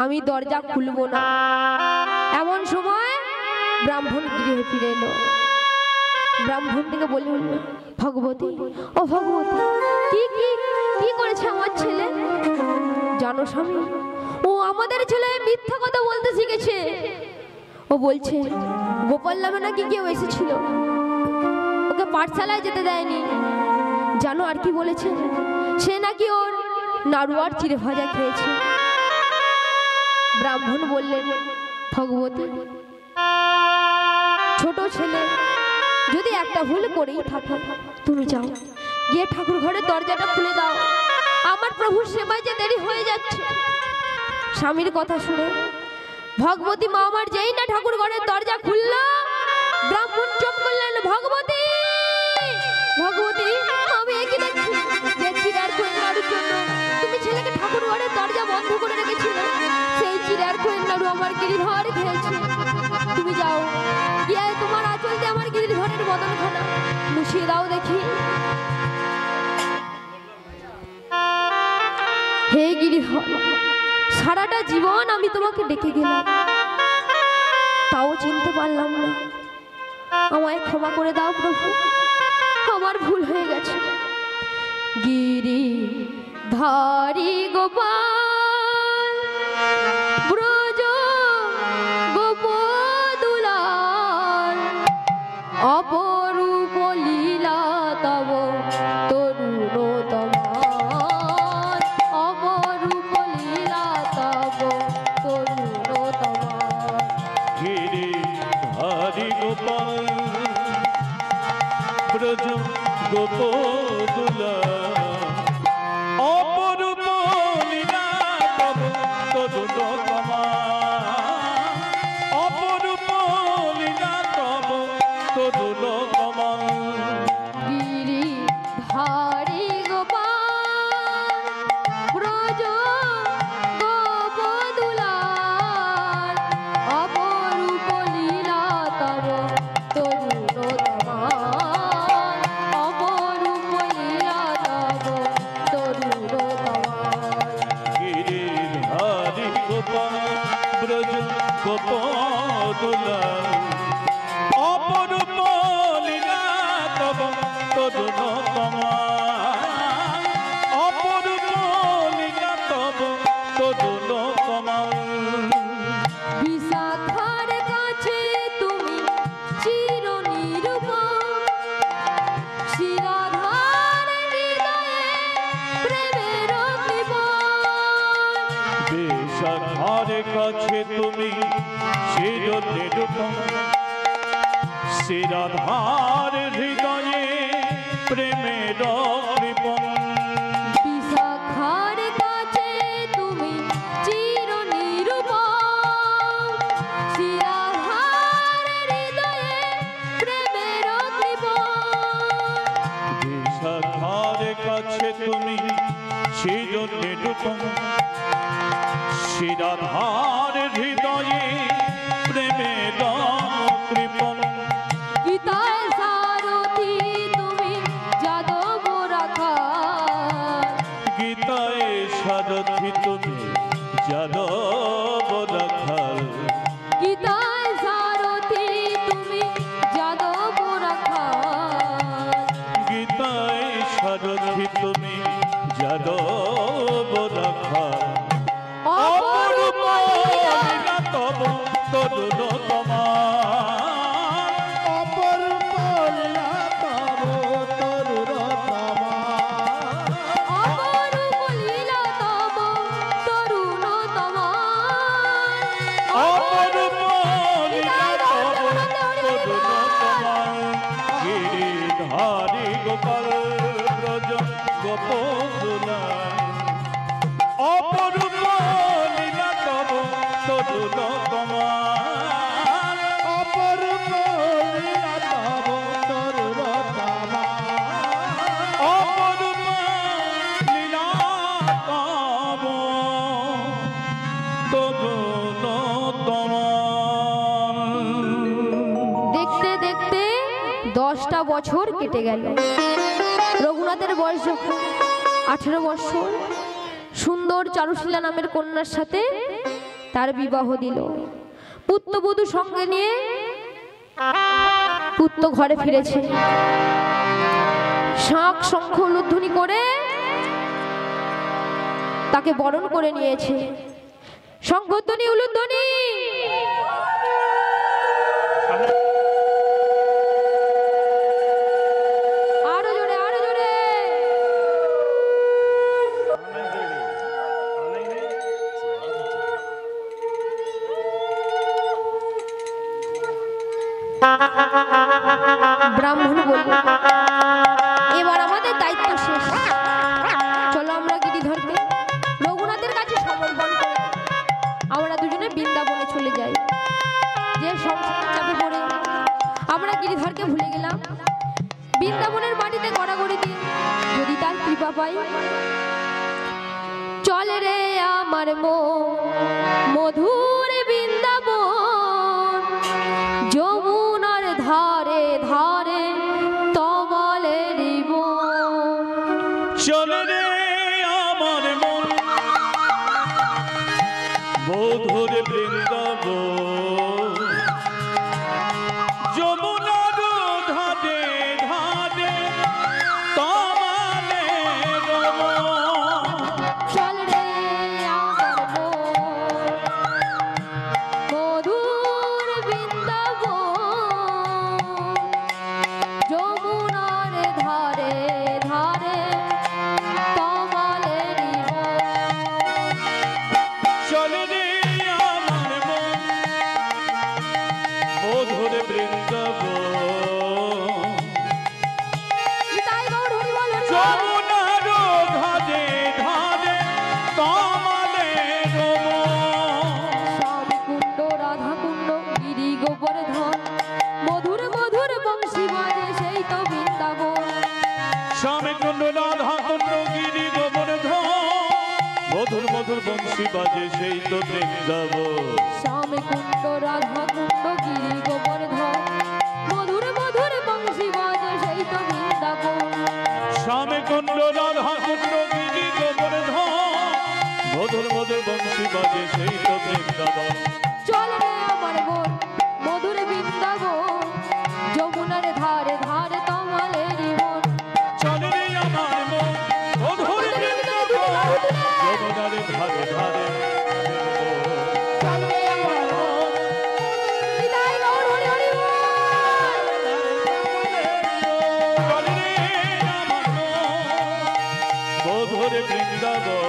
আমি দরজা খুলবো না। এমন সময় ব্রাহ্মণ গৃহে ফিরে এলো। ব্রাহ্মণ থেকে বলে উঠল, ভগবতী, ও ভগবতী, কি কি কি করেছে আমার ছেলে? জানো স্বামী, ও আমাদের ছেলে মিথ্যা কথা বলতে শিখেছে। ও বলছে গোপাল নামে নাকি কেউ এসেছিল, ওকে পাঠশালায় যেতে দেয়নি। জানো আর কি বলেছে? সে নাকি ওর নাড়ুয়ার চিড়ে ভাজা খেয়েছে। ব্রাহ্মণ বললেন, ভগবতী, ছোট ছেলে যদি একটা ভুল করেই থাকে, তুমি যাও গিয়ে ঠাকুর ঘরের দরজাটা খুলে দাও, আমার প্রভুর সেবায় যে দেরি হয়ে যাচ্ছে। স্বামীর কথা শুনে ভগবতী মা আমার যেই না ঠাকুর ঘরের দরজা খুলল, ব্রাহ্মণ চোখ করলেন, ভগবতী, ভগবতী, আমি একই দেখছি যে চিড়ার খোয়ের নাড়ুর জন্য তুমি ছেলেকে ঠাকুর ঘরের দরজা বন্ধ করে রেখেছিলে, সেই চিড়ার খোয়ের নাড়ু আমার গিরিধর খেয়েছে। তুমি যাও গিয়ে তোমার আঁচল দিয়ে আমার গিরিধরের বদনখানা মুছিয়ে দাও দেখি। হে গিরিধর, সারাটা জীবন আমি তোমাকে ডেকে গেলাম, তাও চিনতে পারলাম না। আমায় ক্ষমা করে দাও প্রভু, আমার ভুল হয়ে গেছে। গিরিধারী গোপাল ব্রজ গোপদুলাল, অপরূপ লীলা তব তরুণতম, অপরূপ লীলা তব তরুণতম। গিরিধারী গোপাল ব্রজ গোপদুলাল, অপরূপ লীলা তব তরুণতম, অপরূপ লীলা তব তরুণতম। গিরিধারী গোপাল ব্রজ গোপদুলাল, অপরূপ লীলা তব তরুণতম, অপরূপ লীলা তব তরুণতম। গিরিধারী গোপাল ব্রজ গোপদুলাল, অপরূপ লীলা তব তরুণতম, অপরূপ লীলা তব তরুণতম। বিশাখার কাছে তুমি চিরনিরূপম, শিরাধার হৃদয়ে প্রেমের কৃপণ। বিশাখার কাছে তুমি চিরনিরূপম, শিরাধার হৃদয়ে প্রেমের কৃপণ। বিশাখার কাছে তুমি চিরনিরূপম, শিরাধার হৃদয়ে প্রেমের কৃপণ। বিশাখার কাছে তুমি চিরনিরূপম, শিরাধার হৃদয়ে প্রেমের কৃপণ। গীতায় সারথি তুমি যাদব রাখাল, গীতায় সারথি তুমি যাদব রাখাল, গীতায় সারথি তুমি যাদব রাখাল। গীতায় সারথি তুমি যাদব রাখাল, অপরূপ লীলা তব তরুণতম, অপরূপ লীলা তব তরুণতম, অপরূপ লীলা তব তরুণতম, অপরূপ লীলা তব তরুণতম। গিরিধারী গোপাল ব্রজ গোপদুলাল, অপরূপ লীলা তব তরুণতম, অপরূপ লীলা তব তরুণতম, অপরূপ লীলা তব তরুণতম। দেখতে দেখতে 10টা বছর কেটে গেল। রঘুনাথের বয়স যখন 18 বছর, সুন্দর চারুশীলা নামের কন্যার সাথে তার বিবাহ দিল। পুত্রবধূ সঙ্গে নিয়ে পুত্র ঘরে ফিরেছে। শাঁখ শঙ্খ উলুধ্বনি করে তাকে বরণ করে নিয়েছে। শঙ্খধ্বনি উলুধ্বনি, আরো জোরে আরো জোরে। ব্রাহ্মণ বলল, এবার আমাদের দায়িত্ব শেষ, চলো আমরা গিরিধরকে রঘুনাথের কাছে সমর্পণ করে আমরা দুজনে বৃন্দাবনে চলে যাই। যে সংসারের চাপে পড়ে আমরা গিরিধরকে ভুলে গেলাম, বৃন্দাবনের মাটিতে গড়াগড়ি দিয়ে যদি তার কৃপা পাই। চলে রে আমার মধুর বৃন্দাবন, যমুনার ধারে ধারে তমালের বন। চলে রে আমার মন মধুর বৃন্দাবন, যমুনার ধারে ধারে তমালের বন। চল রে আমার মধুর বৃন্দাবন, যমুনার ধারে ধারে তমালের বন। চলে রে আমার মন মধুর বৃন্দাবন, নিতাই গৌর হরি বল হরি বল। যমুনার ধারে ধারে তমালের বন। স্বামী কুণ্ড রাধা কুণ্ড গিরি গোবর্ধন, মধুর মধুর বংশী বাজে সেই তো বৃন্দাবন। শ্যামে কুণ্ড রাধা কুণ্ড গিরি গোবর্ধন, মধুর মধুর বংশী বাজে সেই তো বৃন্দাবন। স্বামী কুণ্ড রাধা কুণ্ড গিরি গোবর্ধন, মধুর মধুর বংশী বাজে সেই তো বৃন্দাবন। শ্যামে কুণ্ড রাধা কুণ্ড গিরি গোবর্ধন, মধুর মধুর বংশী বাজে সেই তো বৃন্দাবন। চল রে আমার বোন মধুর বৃন্দাবন, যমুনার ধারে ধারে তমালের বন। চলে রে আমার মন মধুর বৃন্দাবন, যমুনার ধারে ধারে চল রে আমার বোন, নিতাই গৌর হরি হরি বল। চলে রে আমার মন মধুর বৃন্দাবন,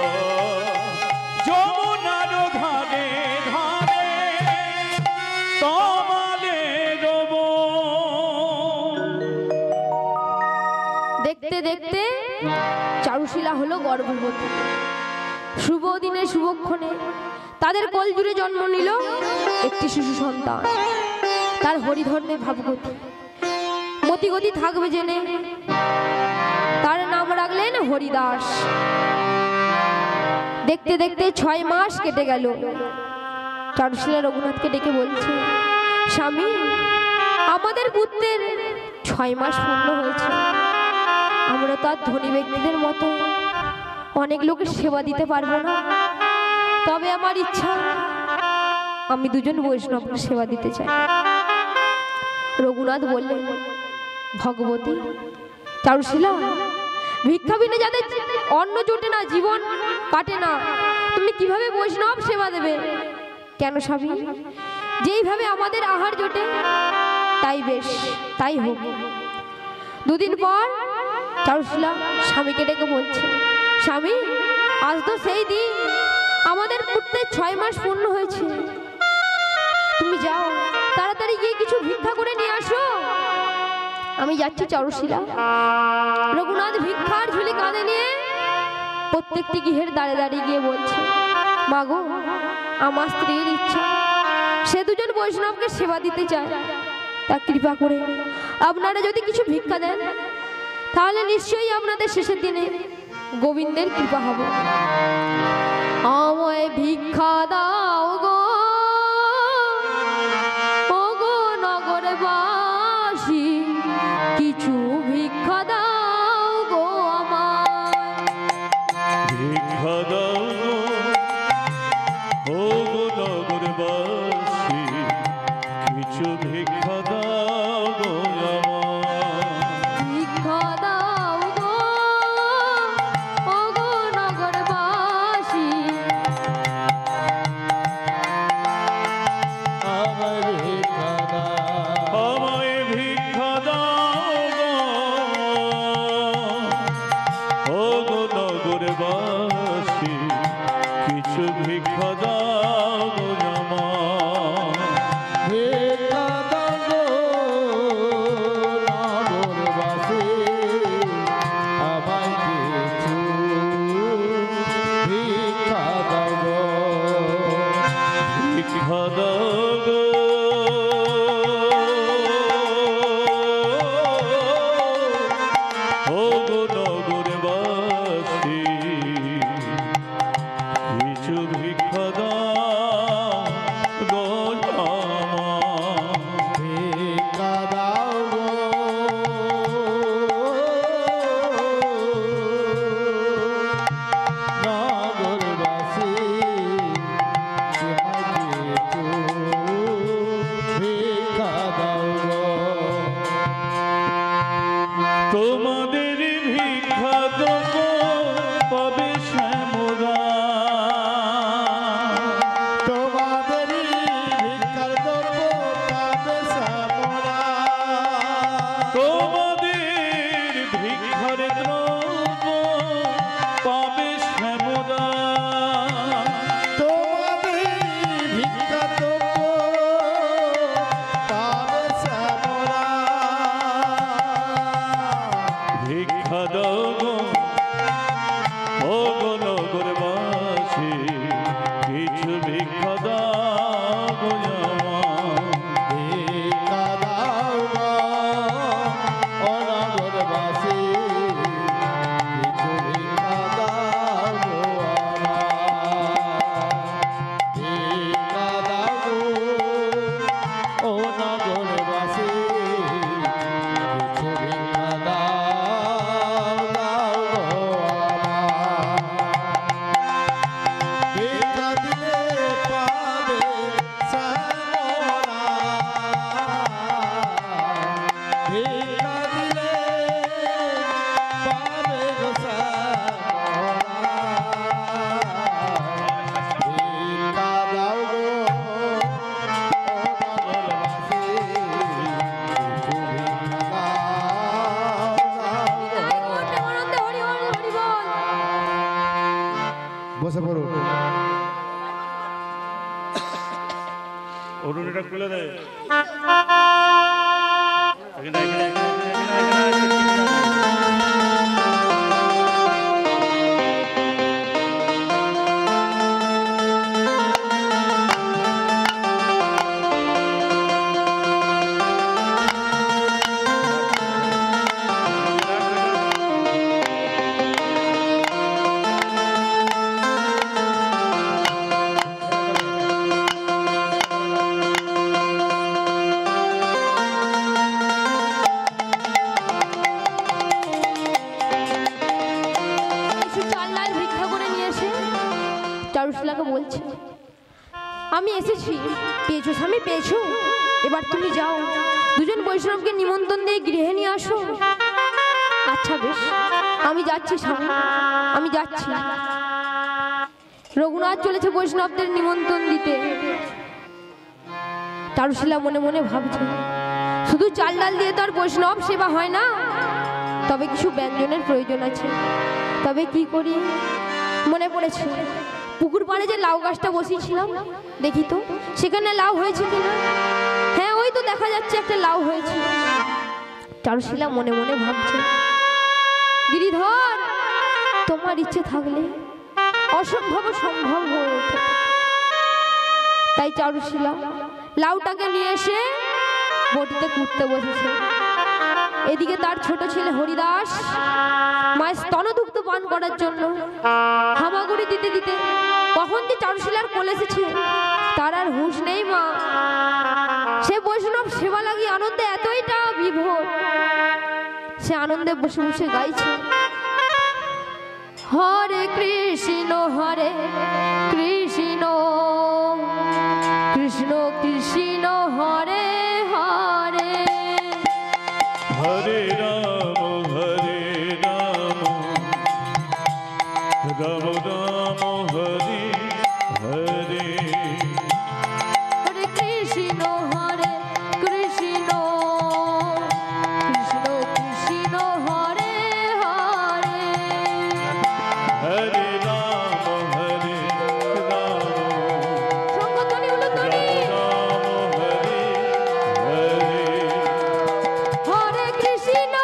যমুনার ধারে ধারে তমালের বন। দেখতে দেখতে চারুশীলা হলো গর্ভবতী। শুভ দিনে শুভক্ষণে তাদের কোল জুড়ে জন্ম নিল একটি শিশু সন্তান। তার হরিধর্মে ভাবগতি মতিগতি থাকবে জেনে তার নাম রাখলেন হরিদাস। দেখতে দেখতে 6 মাস কেটে গেল। চারুশীলা রঘুনাথকে ডেকে বলছে, স্বামী, আমাদের পুত্রের 6 মাস পূর্ণ হয়েছে। আমরা তো আর ধনী ব্যক্তিদের মতো অনেক লোকের সেবা দিতে পারবো না, তবে আমার ইচ্ছা আমি দুজন বৈষ্ণবকে সেবা দিতে চাই। রঘুনাথ বললেন, ভগবতী চারুশীলা, ভিক্ষা বিনে যাদের অন্ন জোটে না, জীবন কাটে না, তুমি কিভাবে বৈষ্ণব সেবা দেবে? কেন স্বামী, যেইভাবে আমাদের আহার জোটে তাই বেশ, তাই হোক। দুদিন পর চারুশীলা স্বামীকে ডেকে বলছে, স্বামী, আজ তো সেই দিন, আমাদের পুত্রের 6 মাস পূর্ণ হয়েছে। তুমি যাও, তাড়াতাড়ি গিয়ে কিছু ভিক্ষা করে নিয়ে আসো। আমি যাচ্ছি চারুশীলা। রঘুনাথ ভিক্ষার ঝুলি কাঁধে নিয়ে প্রত্যেকটি গৃহের দাঁড়ে দাঁড়িয়ে গিয়ে বলছে, মাগো, আমার স্ত্রীর ইচ্ছা সে দুজন বৈষ্ণবকে সেবা দিতে চায়, তা কৃপা করে আপনারা যদি কিছু ভিক্ষা দেন তাহলে নিশ্চয়ই আপনাদের শেষের দিনে গোবিন্দের কৃপা হবে। আমায় ভিক্ষা দাও গো, ও গো নগরবাসী, কিছু ভিক্ষা দাও গো আমায়। ভিক্ষা দাও গো, ও গো তোমাদের ভিক্ষার দ্রব্য পাবে শ্যামরা, তোমাদের ভিক্ষা দ্রব্য পাবে শ্যামরা। ভিক্ষা দাও গো ও গো নগরবাসী, কিছু ভিক্ষা দাও গো আমার। ভিক্ষা দাও গো ও নগরবাসী, কিছু ভিক্ষা দাও গো আমার। ভিক্ষা দাও গো ও নগরবাসী, কিছু ভিক্ষা দাও দাও গো আমার। ভিক্ষা দিলে পাবে শ্যামলা, ভিক্ষা দিলে পাবে গো শ্যামলা। ভিক্ষা দাও গো ও নগরবাসী, কিছু ভিক্ষা দাও দাও গো। প্রেমানন্দে হরি বল হরি বল। বসে পড়ো। উঠোনটা খুলে দে। এখানে, এখানে, এখানে, এখানে, এখানে, কিছু চাল ডাল ভিক্ষা করে নিয়ে এসে চারুশিলাকে বলছে, আমি এসেছি, পেয়েছো স্বামী পেয়েছো, এবার তুমি যাও দুজন বৈষ্ণবকে নিমন্ত্রণ দিয়ে গৃহে নিয়ে আসো। আচ্ছা বেশ, আমি যাচ্ছি স্বামী, আমি যাচ্ছি। রঘুনাথ চলেছে বৈষ্ণবদের নিমন্ত্রণ দিতে। চারুশিলা মনে মনে ভাবছে, শুধু চাল ডাল দিয়ে তো আর বৈষ্ণব সেবা হয় না, তবে কিছু ব্যঞ্জনের প্রয়োজন আছে। তবে কি করি, মনে পড়েছে পুকুর পাড়ে যে লাউ গাছটা বসিয়েছিলাম, দেখি তো সেখানে লাউ হয়েছে কিনা। হ্যাঁ, ওই তো দেখা যাচ্ছে একটা লাউ হয়েছে। চারুশিলা মনে মনে ভাবছে, গিরিধর তোমার ইচ্ছে থাকলে অসম্ভব সম্ভব হয়ে ওঠে। তাই চারুশিলা লাউটাকে নিয়ে এসে বটিতে কুটতে বসেছে। এদিকে তার ছোট ছেলে হরিদাস মায়ের স্তনদুগ্ধ পান করার জন্য হামাগুড়ি দিতে দিতে কখন যে চারুশিলার কোলে এসেছে তার আর হুঁশ নেই। মা সে বৈষ্ণব সেবা লাগিয়ে আনন্দে এতইটা বিভোর, সে আনন্দে বসে বসে গাইছে, হরে কৃষ্ণ কৃষ্ণ কৃষ্ণ কৃষ্ণ হরে হরে, হরে রাম রাম রাম হরে হরে, হরে কৃষ্ণ কৃষ্ণ কৃষ্ণ কৃষ্ণ হরে হরে, হরে রাম সঙ্গধ্বনি উলুধ্বনি, রাম হরে হরে, হরে কৃষ্ণ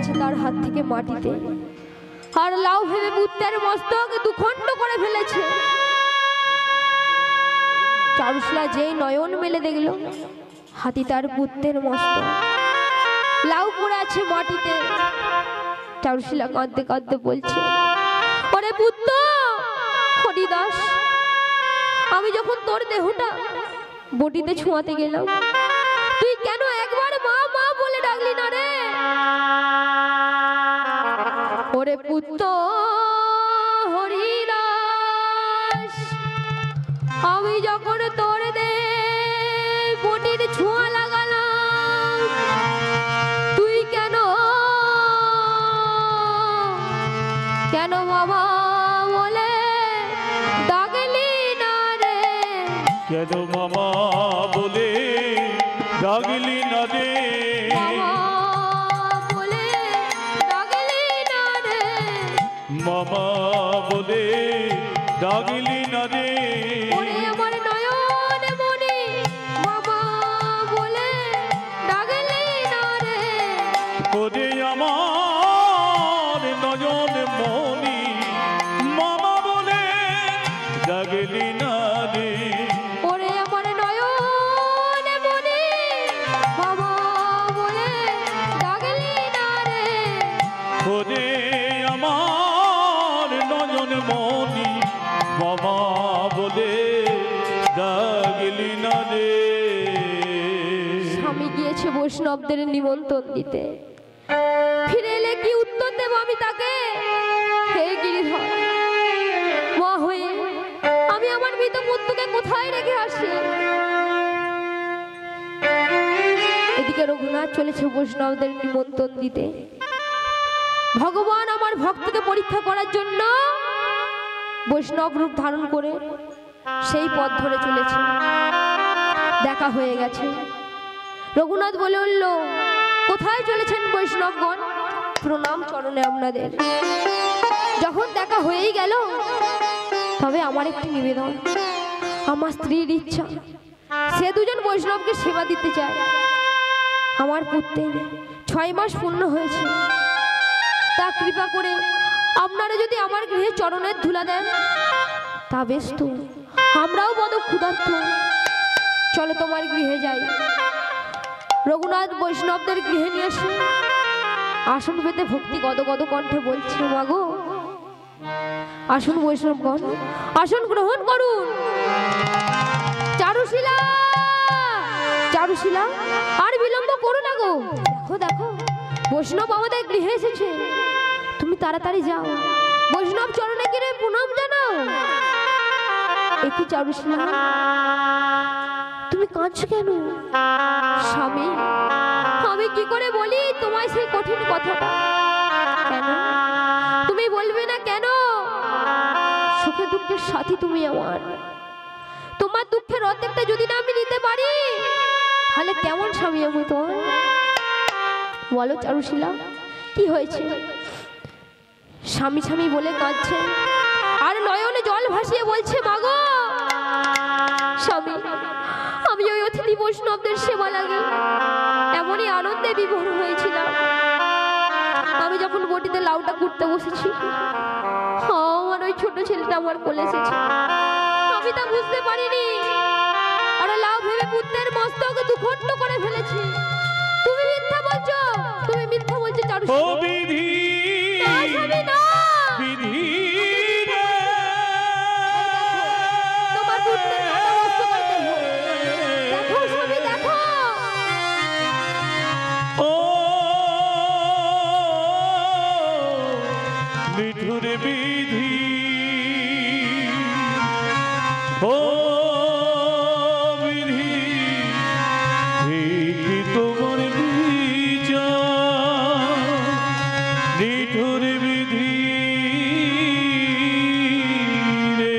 আছে তার হাত থেকে মাটিতে, আর লাউ ভেবে পুত্রের মস্তক দুখণ্ড করে ফেলেছে। চারুশিলা যেই নয়ন মেলে দেখল হাতি তার পুত্রের মস্তক, লাউ পড়ে আছে মাটিতে। চারুশিলা কাঁদতে কাঁদতে বলছে, ওরে পুত্র হরিদাস, আমি যখন তোর দেহটা বটিতে ছোঁয়াতে গেলাম, তুই কেন একবার মা মা বলে ডাকলি না রে? ওরে পুত্র হরিদাস, আমি যখন তোর বটির ছোঁয়া লাগালাম, তুই কেন কেন বাবা বলে ডাকলি না রে? কেন মামা বলে ডাকলি না রে? বাবা বলে ডাকলি না রে? মামা বলে ডাকলি না রে? ওরে আমার নয়ন মনি, বাবা বলে ডাকলি না রে? ওরে আমার নয়ন মনি, মামা বলে ডাকলি না রে? ওরে আমার নয়ন মনি, বাবা বলে ডাকলি না রে? ওরে আমার নয়ন মনি, মামা বলে ডাকলি না রে? স্বামী গিয়েছে বৈষ্ণবদের নিমন্ত্রণ দিতে, ফিরে এলে কি উত্তর দেব আমি তাকে? হে গিরিধর, মা হয়ে আমি আমার মৃত পুত্রকে কোথায় রেখে আসি? এদিকে রঘুনাথ চলেছে বৈষ্ণবদের নিমন্ত্রণ দিতে। ভগবান আমার ভক্তকে পরীক্ষা করার জন্য বৈষ্ণব রূপ ধারণ করে সেই পথ ধরে চলেছে। দেখা হয়ে গেছে। রঘুনাথ বলে উঠল, কোথায় চলেছেন বৈষ্ণবগণ? প্রণাম চরণে আপনাদের। যখন দেখা হয়েই গেল, তবে আমার একটি নিবেদন, আমার স্ত্রীর ইচ্ছা সে দুজন বৈষ্ণবকে সেবা দিতে চায়। আমার পুত্রের 6 মাস পূর্ণ হয়েছে, তা কৃপা করে আপনারা যদি আমার গৃহে চরণের ধুলা দেন তা বেশ তো, আমরাও বড় ক্ষুধার্ত, চলো তোমার গৃহে যাই। রঘুনাথ বৈষ্ণবদের গৃহে নিয়ে এসে আসন পেতে ভক্তি গদগদ কণ্ঠে বলছে, মাগো আসুন বৈষ্ণবগণ, আসন গ্রহণ করুন। চারুশিলা, চারুশিলা, আর বিলম্ব করো না গো। দেখো দেখো, বৈষ্ণব আমাদের গৃহে এসেছে, তুমি তাড়াতাড়ি যাও, বৈষ্ণব চরণে গিয়ে প্রণাম জানাও। একই চারুশিলা, তুমি কাঁদছো কেন? স্বামী, আমি কি করে বলি তোমায় সেই কঠিন কথাটা? কেন তুমি বলবে না কেন? সুখে দুঃখের সাথী তুমি আমার, তোমার দুঃখের অর্ধেকটা যদি না আমি নিতে পারি, তাহলে কেমন স্বামী আমি তোমার? বলো চারুশিলা, কি হয়েছে? স্বামী স্বামী বলে কাঁদছে, আর নয়নে জল ভাসিয়ে বলছে, মাগো স্বামী, আমি ওই অতিথি বৈষ্ণবদের সেবা লাগে এমনই আনন্দে বিভোর হয়েছিলাম। আমি যখন বটিতে লাউটা কুটতে বসেছি, আমার ওই ছোট ছেলেটা আমার কোলে এসেছে, আমি তা বুঝতে পারিনি, আর লাউ ভেবে পুত্রের মস্তক দুখণ্ড করে ফেলেছি। তুমি মিথ্যা বলছো, তুমি মিথ্যা বলছো চারুশিলা। ও বিধি, না স্বামী না, বিধি রে, তোমার পুত্রের মাথা মস্তক আর দেহ। দেখো স্বামী দেখো, ও নিঠুর বিধি, ও বিধি, ঠিক তোমার বিচার, নিঠুর বিধি রে।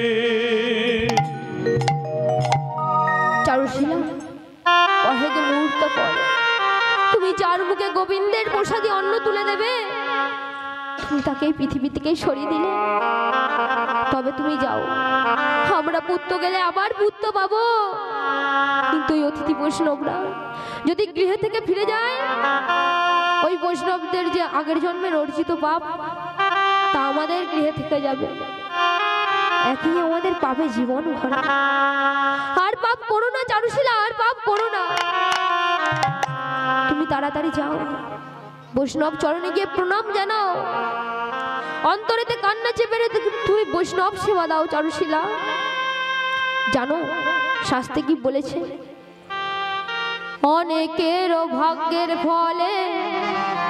চারুশিলা, কয়েক মুহূর্ত পর তুমি যার মুখে গোবিন্দের প্রসাদী অন্ন তুলে দেবে, তুমি তাকে এই পৃথিবী থেকে সরিয়ে দিলে। তবে তুমি যাও, আমরা পুত্র গেলে আবার পুত্র পাবো, কিন্তু ওই অতিথি বৈষ্ণবরা যদি গৃহে থেকে ফিরে যায়, ওই বৈষ্ণবদের যে আগের জন্মের অর্জিত পাপ তা আমাদের গৃহে থেকে যাবে। একই আমাদের পাপে জীবন ভরা। আর পাপ করো না চারুশীলা, আর পাপ করো না। তুমি তাড়াতাড়ি যাও, বৈষ্ণব চরণে গিয়ে প্রণাম জানাও, অন্তরেতে কান্না চেপে তুমি বৈষ্ণব সেবা দাও চারুশীলা। জানো শাস্ত্রে কি বলেছে? অনেকের ভাগ্যের ফলে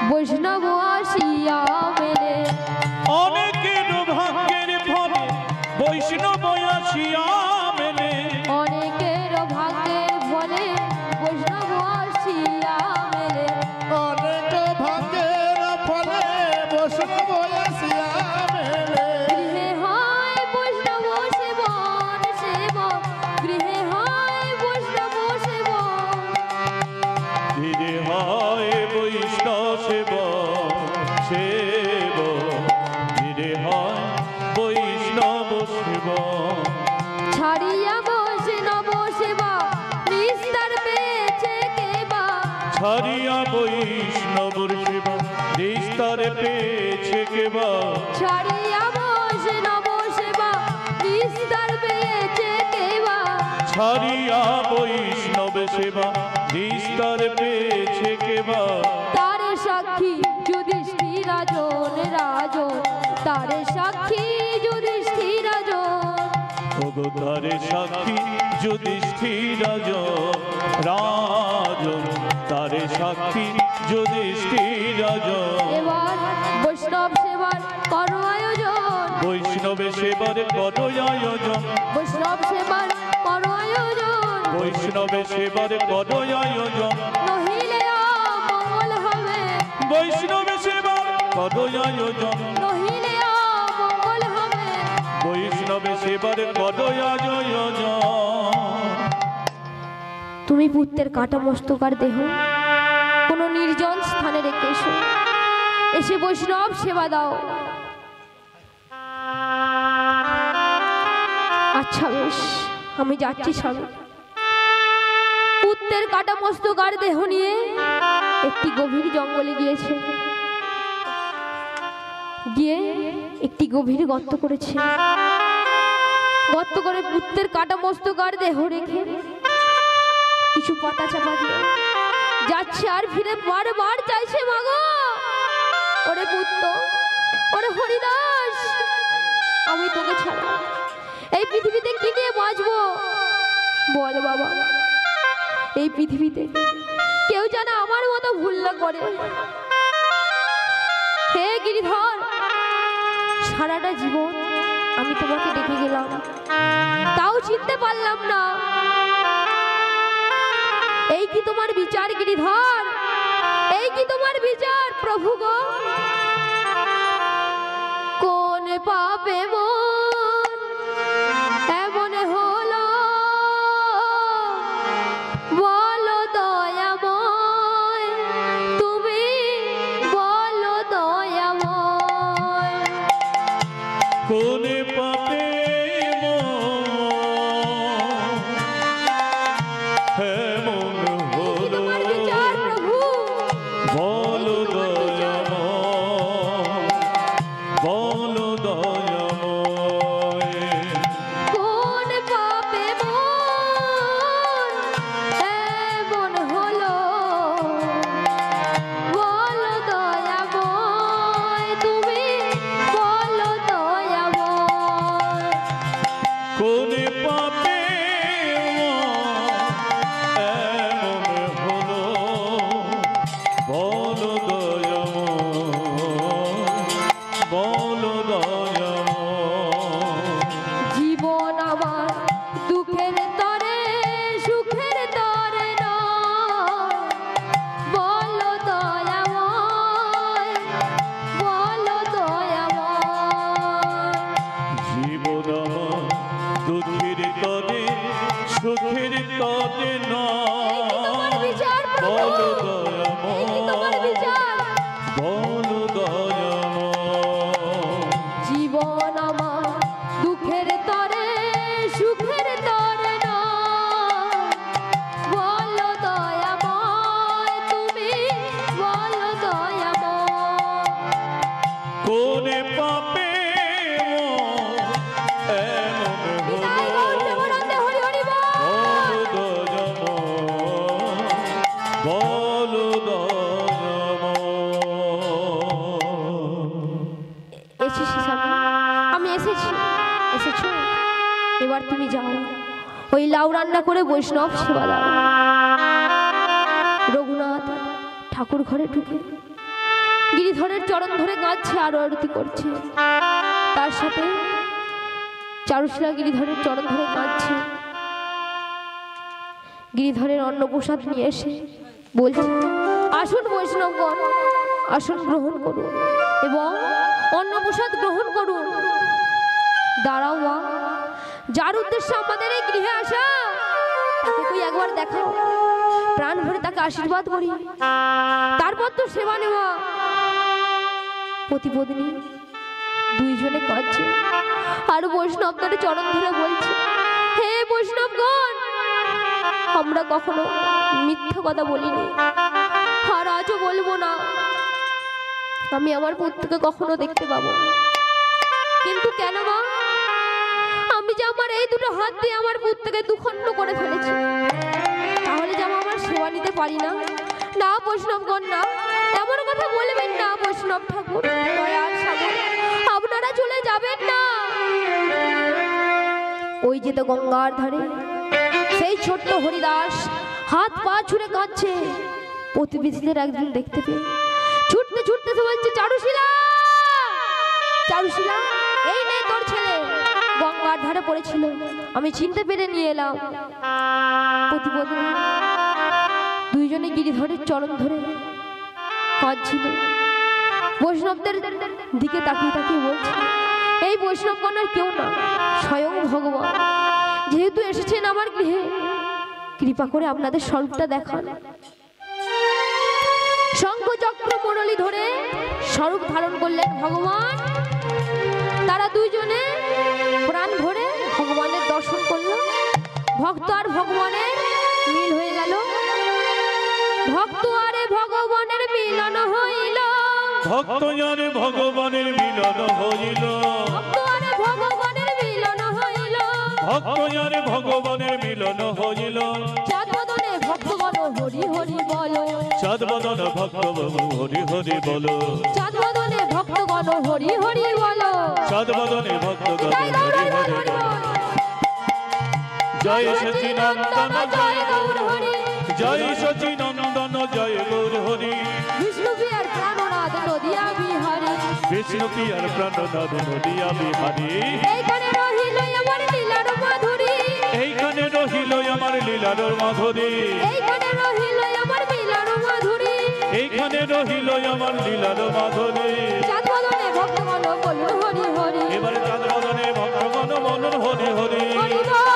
বৈষ্ণব আসিয়া মেলে। অনেকের ভাগ্যের ফলে বৈষ্ণব আসিয়া মেলে। অনেকের ভাগ্যের ফলে বৈষ্ণব আসিয়া মেলে। অনেক ভাগ্যের ফলে বৈষ্ণব আসিয়া মেলে। গৃহে হয় বৈষ্ণব সেবন সেবক, গৃহে হয় বৈষ্ণব সেবন। ধীরে হয় বৈষ্ণব সেবক সেবক, ধীরে হয় বৈষ্ণব সেবক। ছাড়িয়া বৈষ্ণব সেবা নিস্তার পেয়েছে কেবা। ছাড়িয়া বৈষ্ণবর সেবা নিস্তার পেয়েছে কেবা। ছাড়িয়া বৈষ্ণব সেবা নিস্তার পেয়েছে কেবা। ছাড়িয়া বৈষ্ণব সেবা নিস্তার পেয়েছে কেবা। তার সাক্ষী যুধিষ্ঠির রাজন রাজন, তার সাক্ষী যুধিষ্ঠির রাজন। ওগো তারে সাক্ষী যুধিষ্ঠির রাজন রাজন, তারে সাক্ষী যুধিষ্ঠির রাজন। এবার বৈষ্ণব সেবার করো আয়োজন, বৈষ্ণবে সেবার করো আয়োজন। বৈষ্ণব সেবার করো আয়োজন। বৈষ্ণবে সেবার করো আয়োজন। নহিলে অমঙ্গল হবে, বৈষ্ণবে সেবার করো আয়োজন। নহিলে অমঙ্গল হবে। বৈষ্ণবে সেবার করো আয়োজন। তুমি পুত্রের কাটা মস্তকার দেহ কোনো নির্জন স্থানে রেখে এসো, এসে বৈষ্ণব সেবা দাও। আচ্ছা বেশ, আমি যাচ্ছি স্বামী। পুত্রের কাটা মস্তকার দেহ নিয়ে একটি গভীর জঙ্গলে গিয়েছে, গিয়ে একটি গভীর গর্ত করেছে। গর্ত করে পুত্রের কাটা মস্তকার দেহ রেখে কিছু পাতা চাপা দিয়ে যাচ্ছে, আর ফিরে বারবার চাইছে, মাগো ওরে পুত্র, ওরে হরিদাস, আমি তোকে ছাড়া এই পৃথিবীতে কি নিয়ে বাঁচবো বল বাবা। এই পৃথিবীতে কেউ যেন আমার মতো ভুল না করে। হে গিরিধর, সারাটা জীবন আমি তোমাকে ডেকে গেলাম, তাও চিনতে পারলাম না। এই কি তোমার বিচার গিরিধর? এই কি তোমার বিচার প্রভু গো? কোন পাপে মন এমন হলো বলো দয়াময়, তুমি বলো দয়াময়। কোনে পাপে হেমন হলো তোমার বিচার প্রভু, বলো দয়াময়, বলো দয়াময়। কোন পাপে মন এমন হলো বলো দয়াময়, তুমি বলো দয়াময়। কোনে পাপে এমন হলো বলো দয়াময়। লাউ রান্না করে বৈষ্ণব সেবা দাও। রঘুনাথ ঠাকুর ঘরে ঢুকে গিরিধরের চরণ ধরে কাঁদছে আর আরতি করছে। তার সাথে চারুশীলা গিরিধরের চরণ ধরে কাঁদছে। গিরিধরের অন্ন প্রসাদ নিয়ে এসে বলছে, আসুন বৈষ্ণবগণ, আসুন গ্রহণ করুন এবং অন্ন প্রসাদ গ্রহণ করুন। দাঁড়াও মা, যার উদ্দেশ্যে আমাদের এই গৃহে আসা তাকে তুই একবার দেখাও, প্রাণ ভরে তাকে আশীর্বাদ করি, তারপর তো সেবা নেওয়া। প্রতিপদিনী দুইজনে কাঁদছে আর বৈষ্ণবদের চরণ ধরে বলছে, হে বৈষ্ণবগণ, আমরা কখনো মিথ্যা কথা বলিনি আর আজও বলবো না। আমি আমার পুত্রকে কখনো দেখতে পাবো না। কিন্তু কেন মা? আমি যে আমার এই দুটো হাত দিয়ে আমার পুত্রকে দুখণ্ড করে ফেলেছি, তাহলে যে আমার সেবা নিতে পারি না? না বৈষ্ণবগণ, না, এমন কথা বলবেন না বৈষ্ণব ঠাকুর, দয়ার সাগর, আপনারা চলে যাবেন না। ওই যে তো গঙ্গার ধারে সেই ছোট্ট হরিদাস হাত পা ছুঁড়ে কাঁদছে। প্রতিবেশীদের একজন দেখতে পেয়ে ছুটতে ছুটতে সে বলছে, চারুশীলা, চারুশীলা, এই নে তোর ছেলে, গঙ্গার ধারে পড়েছিল, আমি চিনতে পেরে নিয়ে এলাম। প্রতিপদিনী দুইজনে গিরিধরের চরণ ধরে কাঁদছিল। বৈষ্ণবদের দিকে তাকিয়ে তাকিয়ে বলছে, এই বৈষ্ণবগণ আর কেউ না, স্বয়ং ভগবান যেহেতু এসেছেন আমার গৃহে, কৃপা করে আপনাদের স্বরূপটা দেখান। শঙ্খ চক্র মুরলী ধরে স্বরূপ ধারণ করলেন ভগবান। তারা দুইজনে প্রাণ ভরে ভগবানের দর্শন করল। ভক্ত আর ভগবানের মিল হয়ে গেল। ভক্ত আরে ভগবানের মিলন হইল, ভক্ত আরে ভগবানের মিলন হইল, ভক্ত আরে ভগবানের মিলন হইল, ভক্ত আরে ভগবানের মিলন হইল। চাঁদবদনে ভক্তগণ হরি হরি বলো, চাঁদবদন ভক্ত হরি হরি বলো, চাঁদবদনে ভক্তগণ হরি হরি বলো, চাঁদবদনে ভক্তগণ হরি হরি বলো। জয় সচিনন্দন জয় গৌর হরি, জয় সচিনন্দন জয় গৌর হরি। বিষ্ণু প্রিয়ার প্রাণনাথ নদিয়া বিহারী, বিষ্ণু প্রিয়ার প্রাণনাথ নদিয়া বিহারী। এইখানে রহিল আমার লীলার মাধুরী, এইখানে রহিল আমার লীলার মাধুরী, এইখানে রহিল আমার লীলার মাধুরী, এইখানে রহিল আমার লীলার মাধুরী। চাঁদবদনে ভক্তগণ বলুন হরি হরি, এবারে চাঁদবদনে ভক্তগণ বলুন হরি হরি। হরি বল।